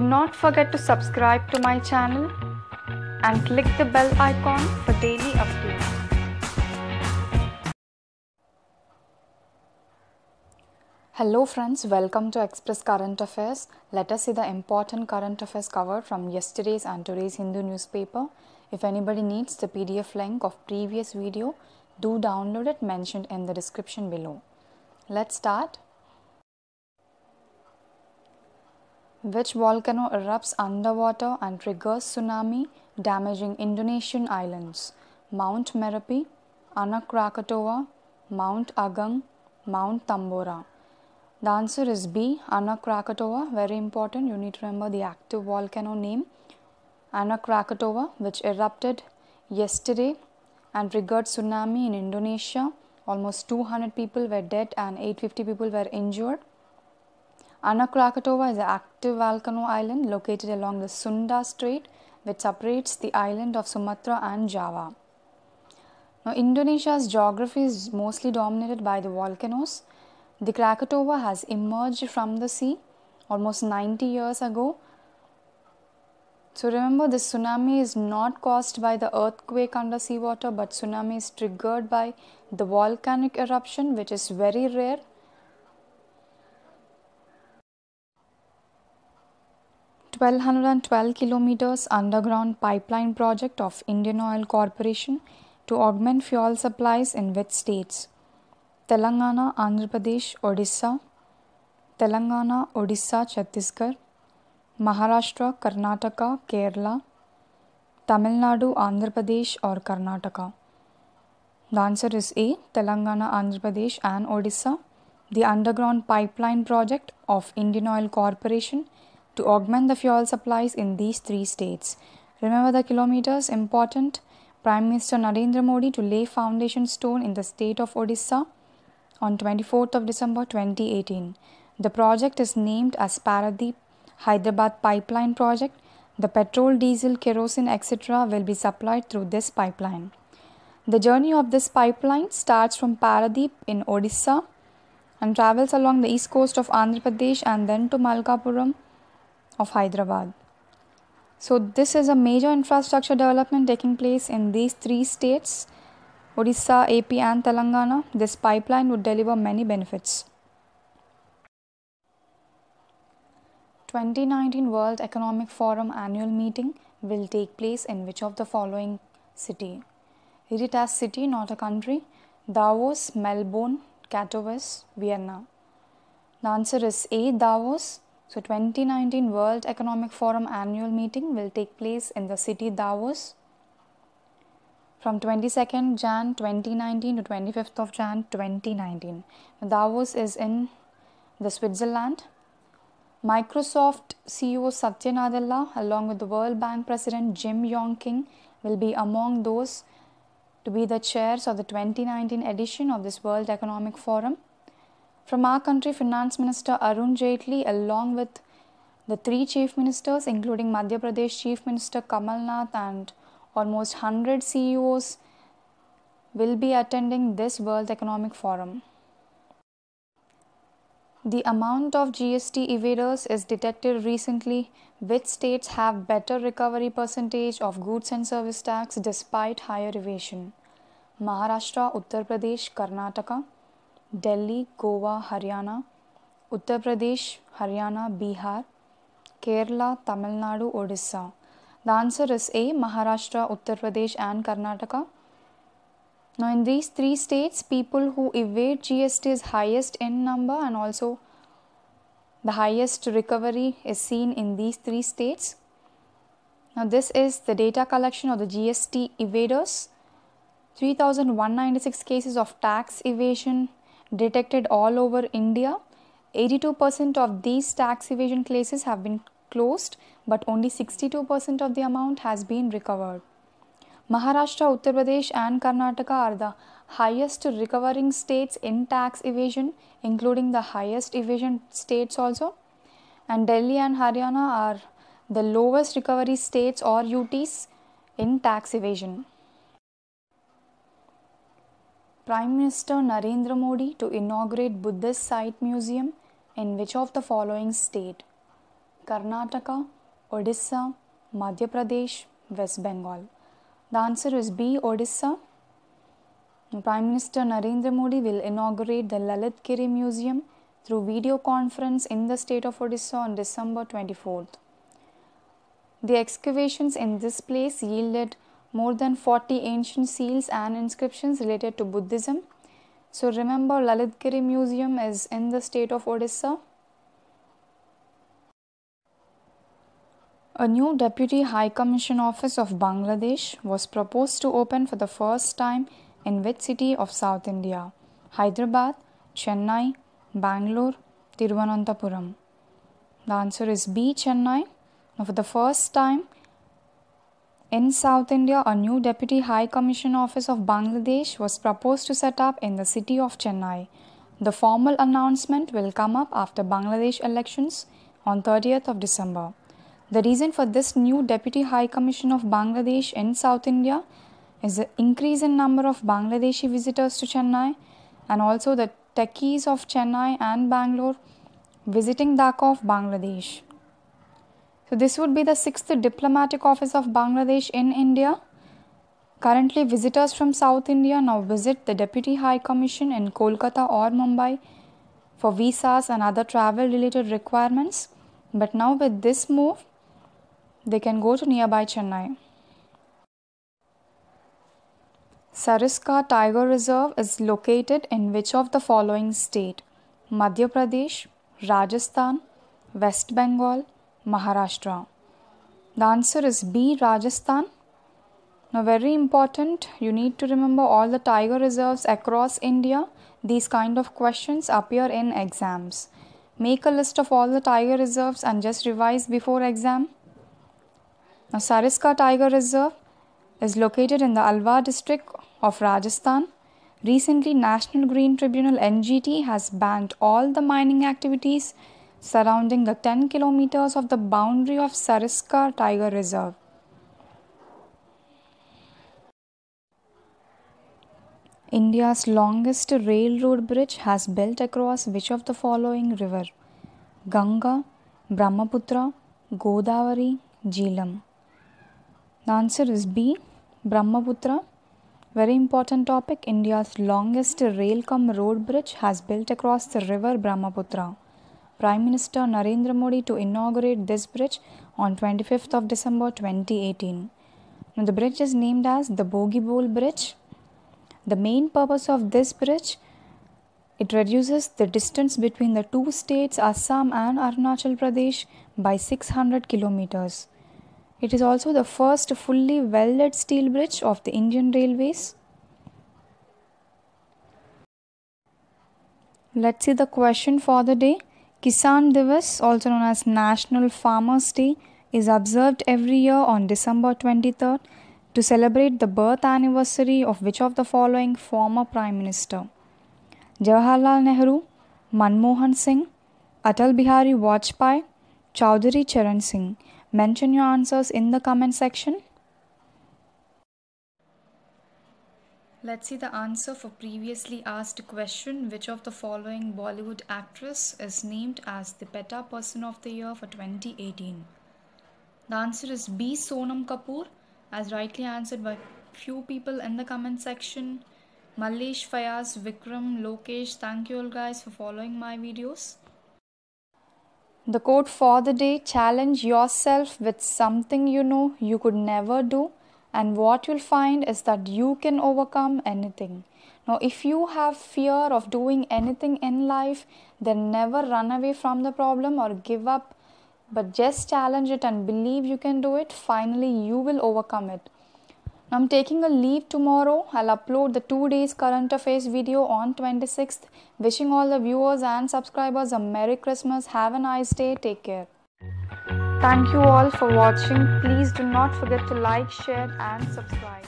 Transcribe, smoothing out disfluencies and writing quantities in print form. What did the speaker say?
not forget to subscribe to my channel and click the bell icon for daily updates. Hello friends, welcome to Express Current Affairs. Let us see the important current affairs covered from yesterday's and today's Hindu newspaper. If anybody needs the PDF link of previous video, do download it mentioned in the description below. Let's start. Which volcano erupts underwater and triggers tsunami, damaging Indonesian islands? Mount Merapi, Anak Krakatoa, Mount Agung, Mount Tambora. The answer is B, Anak Krakatoa. Very important, you need to remember the active volcano name, Anak Krakatoa, which erupted yesterday and triggered tsunami in Indonesia. Almost 200 people were dead and 850 people were injured. Anak Krakatoa is an active volcano island located along the Sunda Strait, which separates the island of Sumatra and Java. Now, Indonesia's geography is mostly dominated by the volcanoes. The Krakatoa has emerged from the sea almost 90 years ago. So remember, this tsunami is not caused by the earthquake under seawater, but tsunami is triggered by the volcanic eruption, which is very rare. $1,212 kilometers underground pipeline project of Indian Oil Corporation to augment fuel supplies in which states? Telangana, Andhra Pradesh, Odisha. Telangana, Odisha, Chhattisgarh. Maharashtra, Karnataka, Kerala. Tamil Nadu, Andhra Pradesh or Karnataka. The answer is A, Telangana, Andhra Pradesh and Odisha. The underground pipeline project of Indian Oil Corporation to augment the fuel supplies in these three states. Remember the kilometers, important. Prime Minister Narendra Modi to lay foundation stone in the state of Odisha on 24th of December 2018. The project is named as Paradeep Hyderabad Pipeline Project. The petrol, diesel, kerosene, etc. will be supplied through this pipeline. The journey of this pipeline starts from Paradeep in Odisha and travels along the east coast of Andhra Pradesh and then to Malkapuram of Hyderabad. So this is a major infrastructure development taking place in these three states, Odisha, AP and Telangana. This pipeline would deliver many benefits. 2019 World Economic Forum annual meeting will take place in which of the following city? Read it as city, not a country. Davos, Melbourne, Katowice, Vienna. The answer is A, Davos. So 2019 World Economic Forum annual meeting will take place in the city Davos from 22nd Jan 2019 to 25th of Jan 2019. Davos is in the Switzerland. Microsoft CEO Satya Nadella along with the World Bank President Jim Yong Kim will be among those to be the chairs of the 2019 edition of this World Economic Forum. From our country, Finance Minister Arun Jaitley along with the three chief ministers including Madhya Pradesh Chief Minister Kamal Nath and almost 100 CEOs will be attending this World Economic Forum. The amount of GST evaders is detected recently. Which states have better recovery percentage of goods and service tax despite higher evasion? Maharashtra, Uttar Pradesh, Karnataka. Delhi, Goa, Haryana. Uttar Pradesh, Haryana, Bihar. Kerala, Tamil Nadu, Odisha. The answer is A, Maharashtra, Uttar Pradesh and Karnataka. Now in these three states, people who evade GST is highest in number and also the highest recovery is seen in these three states. Now this is the data collection of the GST evaders. 3,196 cases of tax evasion detected all over India. 82% of these tax evasion cases have been closed, but only 62% of the amount has been recovered. Maharashtra, Uttar Pradesh and Karnataka are the highest recovering states in tax evasion, including the highest evasion states also. And Delhi and Haryana are the lowest recovery states or UTs in tax evasion. Prime Minister Narendra Modi to inaugurate Buddhist site museum in which of the following state? Karnataka, Odisha, Madhya Pradesh, West Bengal. The answer is B. Odisha. Prime Minister Narendra Modi will inaugurate the Lalitgiri Museum through video conference in the state of Odisha on December 24th. The excavations in this place yielded more than 40 ancient seals and inscriptions related to Buddhism. So remember, Lalitgiri Museum is in the state of Odisha. A new Deputy High Commission Office of Bangladesh was proposed to open for the first time in which city of South India? Hyderabad, Chennai, Bangalore, Tiruvananthapuram. The answer is B. Chennai. Now, for the first time in South India, a new Deputy High Commission Office of Bangladesh was proposed to set up in the city of Chennai. The formal announcement will come up after Bangladesh elections on 30th of December. The reason for this new Deputy High Commission of Bangladesh in South India is the increase in number of Bangladeshi visitors to Chennai and also the techies of Chennai and Bangalore visiting Dhaka of Bangladesh. So this would be the 6th diplomatic office of Bangladesh in India. Currently, visitors from South India now visit the Deputy High Commission in Kolkata or Mumbai for visas and other travel related requirements. But now with this move, they can go to nearby Chennai. Sariska Tiger Reserve is located in which of the following state? Madhya Pradesh, Rajasthan, West Bengal, Maharashtra. The answer is B. Rajasthan. Now, very important, you need to remember all the tiger reserves across India. These kind of questions appear in exams. Make a list of all the tiger reserves and just revise before exam. Now, Sariska Tiger Reserve is located in the Alwar district of Rajasthan. Recently, National Green Tribunal NGT has banned all the mining activities surrounding the 10 kilometers of the boundary of Sariska Tiger Reserve. India's longest railroad bridge has built across which of the following river? Ganga, Brahmaputra, Godavari, Jhelum. The answer is B. Brahmaputra. Very important topic. India's longest rail-cum-road bridge has built across the river Brahmaputra. Prime Minister Narendra Modi to inaugurate this bridge on 25th of December 2018. Now, the bridge is named as the Bogie Bowl Bridge. The main purpose of this bridge, it reduces the distance between the two states Assam and Arunachal Pradesh by 600 kilometers. It is also the first fully welded steel bridge of the Indian Railways. Let's see the question for the day. Kisan Divas, also known as National Farmers Day, is observed every year on December 23rd to celebrate the birth anniversary of which of the following former Prime Minister? Jawaharlal Nehru, Manmohan Singh, Atal Bihari Vajpayee, Chaudhary Charan Singh. Mention your answers in the comment section. Let's see the answer for previously asked question. Which of the following Bollywood actress is named as the PETA Person of the Year for 2018? The answer is B. Sonam Kapoor, as rightly answered by few people in the comment section. Mallesh, Fayaz, Vikram, Lokesh, thank you all guys for following my videos. The quote for the day: challenge yourself with something you know you could never do, and what you'll find is that you can overcome anything. Now, if you have fear of doing anything in life, then never run away from the problem or give up, but just challenge it and believe you can do it. Finally, you will overcome it. Now, I'm taking a leave tomorrow. I'll upload the 2 days current affairs video on 26th. Wishing all the viewers and subscribers a Merry Christmas. Have a nice day. Take care. Thank you all for watching. Please do not forget to like, share and subscribe.